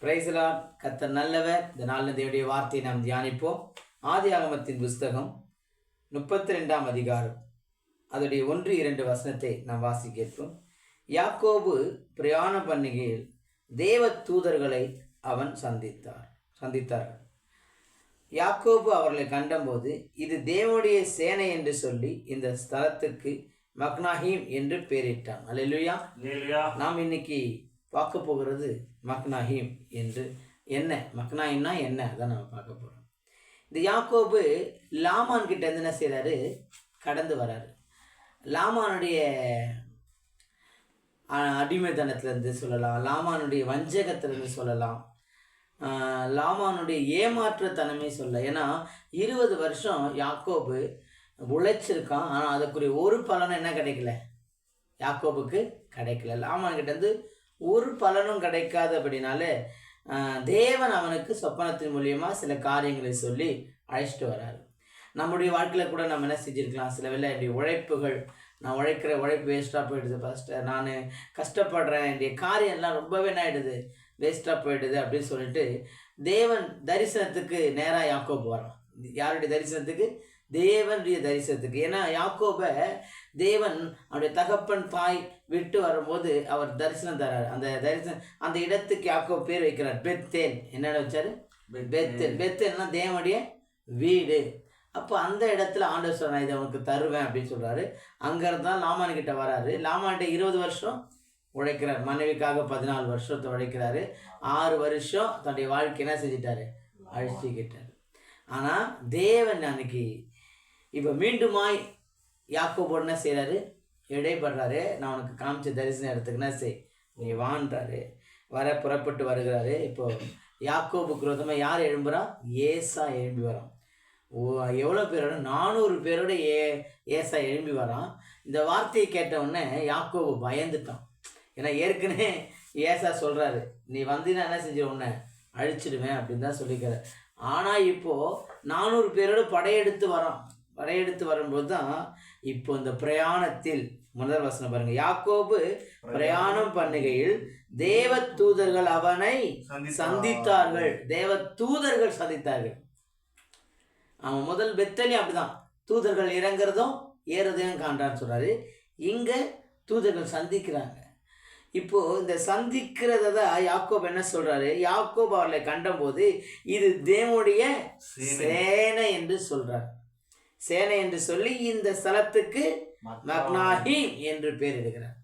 Praise the Lord. கர்த்தர் நல்லவர். இந்த நாளில் தேவனுடைய வார்த்தையை நாம் தியானிப்போம். ஆதியாகமத்தின் புஸ்தகம் 32ஆம் அதிகாரம் அதோடைய 1-2 வசனத்தை நாம் வாசிக்கிறோம். யாக்கோபு பிரயாண பண்ணுகையில் தேவ தூதர்களை அவன் சந்தித்தார்கள். யாக்கோபு அவர்களை கண்டபோது இது தேவனுடைய சேனை என்று சொல்லி இந்த ஸ்தலத்துக்கு மக்னாஹீம் என்று பெயரிட்டான். அல்லேலூயா. நாம் இன்னைக்கு பார்க்க போகிறது மக்னாஹீம் என்று. என்ன மக்னாஹீம்னா என்ன, அதான் நம்ம பார்க்க போகிறோம். இந்த யாக்கோபு லாமான் கிட்ட இருந்து என்ன செய்கிறாரு, கடந்து வராரு. லாமானுடைய அடிமைத்தனத்திலேருந்து சொல்லலாம், லாமானுடைய வஞ்சகத்திலேருந்து சொல்லலாம், லாமானுடைய ஏமாற்றுத்தனமே சொல்ல. ஏன்னா 20 வருஷம் யாக்கோபு உழைச்சிருக்கான். ஆனால் அதுக்குரிய ஒரு பலனும் என்ன கிடைக்கல, யாக்கோபுக்கு கிடைக்கல. லாமான்கிட்டேருந்து ஒரு பலனும் கிடைக்காதபடினால தேவன் அவனுக்கு சொப்பனத்தின் மூலியமாக சில காரியங்களை சொல்லி அழைச்சிட்டு வர்றாரு. நம்முடைய வாழ்க்கையில் கூட நம்ம என்ன செஞ்சுருக்கலாம், சில வேளை என்னுடைய உழைப்புகள், நான் உழைக்கிற உழைப்பு வேஸ்ட்டாக போயிடுது, ஃபஸ்ட்டு நான் கஷ்டப்படுறேன், என்னுடைய காரியம்லாம் ரொம்பவே என்ன ஆகிடுது, வேஸ்ட்டாக போயிடுது அப்படின்னு சொல்லிட்டு தேவன் தரிசனத்துக்கு நேராக யாக்கோபு வரான். யாருடைய தரிசனத்துக்கு? தேவனுடைய தரிசனத்துக்கு. ஏன்னா யாக்கோபை தேவன் அவருடைய தகப்பன் தாய் விட்டு வரும்போது அவர் தரிசனம் தர்றார். அந்த தரிசனம், அந்த இடத்துக்கு யாக்கோபு பேர் வைக்கிறார் பெத்தேல். என்னென்ன வச்சாரு? பெத்தேல். பெத்தேல்னா தேவனுடைய வீடு. அப்போ அந்த இடத்துல ஆண்டவர் சொல்றார், நான் இதை அவனுக்கு தருவேன் அப்படின்னு சொல்கிறாரு. அங்கேருந்து தான் லாமான்கிட்ட வராரு. லாமான்கிட்ட 20 வருஷம் உழைக்கிறார். மனைவிக்காக 14 வருஷத்தை உழைக்கிறாரு. 6 வருஷம் தன்னுடைய வாழ்க்கை என்ன செஞ்சிட்டாரு, அழிச்சுக்கிட்டார். ஆனால் தேவன் அன்னைக்கு இப்போ மீண்டுமாய் யாக்கோபு என்ன செய்கிறாரு, இடைப்படுறாரு. நான் உனக்கு காமிச்ச தரிசனம் இடத்துக்குன்னா செய், நீ வான்றாரு. புறப்பட்டு வருகிறாரு. இப்போ யாக்கோபுக்கு விரோதமாக யார் எழும்புறா? ஏசா எழும்பி வரான். எவ்வளோ பேரோட? 400 பேரோட ஏசா எழும்பி வரான். இந்த வார்த்தையை கேட்ட உடனே யாக்கோபு பயந்துட்டான். ஏன்னா ஏற்கனவே ஏசா சொல்கிறாரு, நீ வந்தீங்கன்னா என்ன செஞ்ச, உன்னை அழிச்சிடுவேன் அப்படின்னு தான் சொல்லிக்கிறார். ஆனால் இப்போது 400 பேரோட படையெடுத்து வரும்போது தான் இப்போ இந்த பிரயாணத்தில் முதல் வசனம் பாருங்க. யாக்கோபு பிரயாணம் பண்ணுகையில் தேவ தூதர்கள் அவனை சந்தித்தார்கள். தேவ தூதர்கள் சந்தித்தார்கள். அவன் முதல் பெத்தலையும் அப்படிதான், தூதர்கள் இறங்குறதும் ஏறுறதையும் காண்றான்னு சொல்றாரு. இங்க தூதர்கள் சந்திக்கிறாங்க. இப்போ இந்த சந்திக்கிறத தான் யாக்கோபு என்ன சொல்றாரு, யாக்கோபு அவர்களை கண்டபோது இது தேவனுடைய சேனை என்று சொல்றார். சேனை என்று சொல்லி இந்த ஸ்தலத்துக்கு மக்னாஹீம் என்று பேர் எடுக்கிறார்.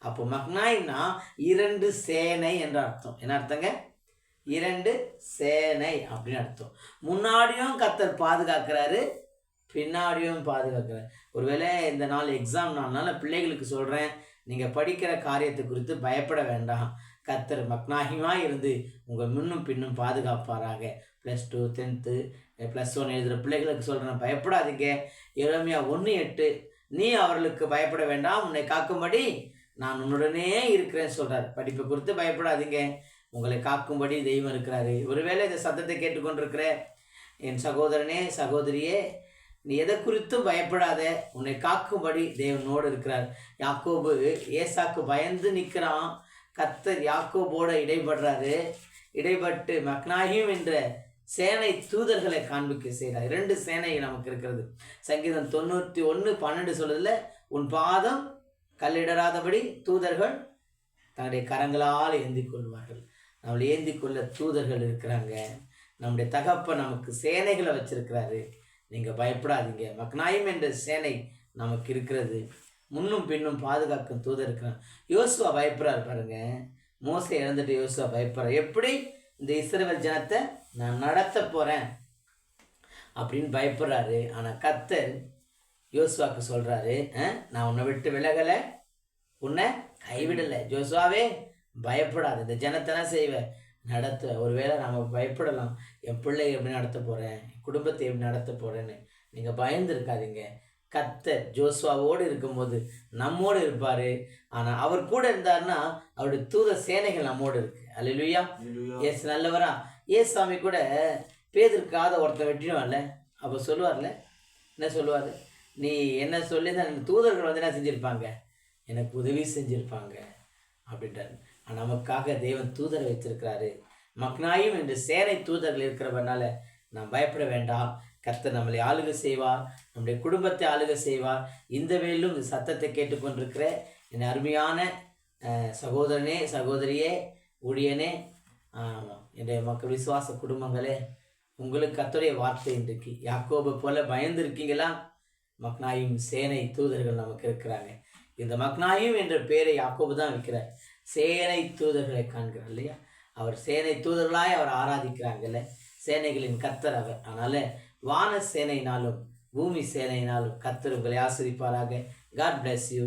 அப்போ மக்னாஹீம்னா 2 சேனை என்ற அர்த்தம். என்ன அர்த்தங்க? 2 சேனை அப்படின்னு அர்த்தம். முன்னாடியும் கர்த்தர் பாதுகாக்கிறாரு, பின்னாடியும் பாதுகாக்கிறார். ஒருவேளை இந்த நாள் எக்ஸாம் நாள்னால பிள்ளைகளுக்கு சொல்கிறேன், நீங்கள் படிக்கிற காரியத்தை குறித்து பயப்பட வேண்டாம். கர்த்தர் மக்னாஹீமாக இருந்து உங்கள் முன்னும் பின்னும் பாதுகாப்பாராக. +2 10th +1 எழுதுகிற பிள்ளைகளுக்கு சொல்கிறேன், பயப்படாதீங்க. எரேமியா 1:8 நீ அவர்களுக்கு பயப்பட வேண்டாம், உன்னை காக்கும்படி நான் உன்னுடனே இருக்கிறேன்னு சொல்கிறார். படிப்பை குறித்து பயப்படாதீங்க, உங்களை காக்கும்படி தெய்வம் இருக்கிறாரு. ஒருவேளை இந்த சத்தத்தை கேட்டுக்கொண்டிருக்கிற என் சகோதரனே சகோதரியே, நீ எதை குறித்தும் பயப்படாத, உன்னை காக்கும்படி தேவனோடு இருக்கிறார். யாக்கோபு ஏசாக்கு பயந்து நிற்கிறான். கர்த்தர் யாக்கோபோடு இடைபடுறாரு. இடைப்பட்டு மக்னாஹீம் என்ற சேனை தூதர்களை காண்பிக்க செய்கிறார். 2 சேனை நமக்கு இருக்கிறது. சங்கீதம் 91:12 சொல்றதுல, உன் பாதம் கல்லிடராதபடி தூதர்கள் தன்னுடைய கரங்களால் ஏந்தி கொள்வார்கள். நம்மளை ஏந்தி கொள்ள தூதர்கள் இருக்கிறாங்க. நம்முடைய தகப்பன் நமக்கு சேனைகளை வச்சிருக்கிறாரு. நீங்கள் பயப்படாதீங்க. மக்னாஹீம் என்ற சேனை நமக்கு இருக்கிறது. முன்னும் பின்னும் பாதுகாக்கும் தூதர் இருக்கிறான். யோசுவா பயப்படுறாரு பாருங்க. மோசே இழந்துட்டு யோசுவா பயப்படுறார். எப்படி இந்த இஸ்ரவேல் ஜனத்தை நான் நடத்த போகிறேன் அப்படின்னு பயப்படுறாரு. ஆனால் கர்த்தர் யோசுவாவுக்கு சொல்கிறாரு, நான் உன்னை விட்டு விலகலை, உன்னை கைவிடலை. ஜோசுவாவே பயப்படாது, இந்த ஜனத்தை நான் செய்வேன், நடத்துவேன். ஒருவேளை நாம் பயப்படலாம், என் பிள்ளையை எப்படி நடத்த போகிறேன், என் குடும்பத்தை எப்படி நடத்த போகிறேன்னு. நீங்கள் பயந்து இருக்காதீங்க. கர்த்தர் ஜோசுவாவோடு இருக்கும்போது நம்மோடு இருப்பார். ஆனால் அவர் கூட இருந்தார்னா அவருடைய தூத சேனைகள் நம்மோடு இருக்கு. அல்லேலூயா. ஏசு நல்லவரா. ஏசாமி கூட பேதற்காத ஒருத்தர் வெட்டிடுவார்ல, அப்போ சொல்லுவார்ல, என்ன சொல்லுவார், நீ என்ன சொல்லி தான் தூதர்கள் வந்து என்ன செஞ்சுருப்பாங்க, எனக்கு உதவி செஞ்சுருப்பாங்க அப்படின்றாரு. நமக்காக தேவன் தூதரை வச்சிருக்கிறாரு. மக்னாயும் என்று சேனை தூதர்கள் இருக்கிறவனால நாம் பயப்பட வேண்டாம். கர்த்தர் நம்மளை ஆளுகை செய்வார், நம்முடைய குடும்பத்தை ஆளுகை செய்வார். இந்த வேளையிலும் இந்த சத்தத்தை கேட்டுக்கொண்டிருக்கிற என் அருமையான சகோதரனே, சகோதரியே, ஊழியனே, என்னுடைய மக்கள் விசுவாச குடும்பங்களே, உங்களுக்கு கர்த்தருடைய வார்த்தை இன்றைக்கு யாக்கோபு போல பயந்து இருக்கீங்களா? மக்னாயும் சேனை தூதர்கள் நமக்கு இருக்கிறாங்க. இந்த மக்னாயும் என்ற பெயரை யாக்கோபு தான் வைக்கிறார். சேனை தூதர்களை காண்கிறார் இல்லையா? அவர் சேனை தூதர்களாய் அவர் ஆராதிக்கிறாங்கல்ல, சேனைகளின் கர்த்தர் அவர். அதனால வான சேனையினாலும் பூமி சேனையினாலும் கர்த்தர் உங்களை ஆசீர்வதிப்பாராக. God bless you.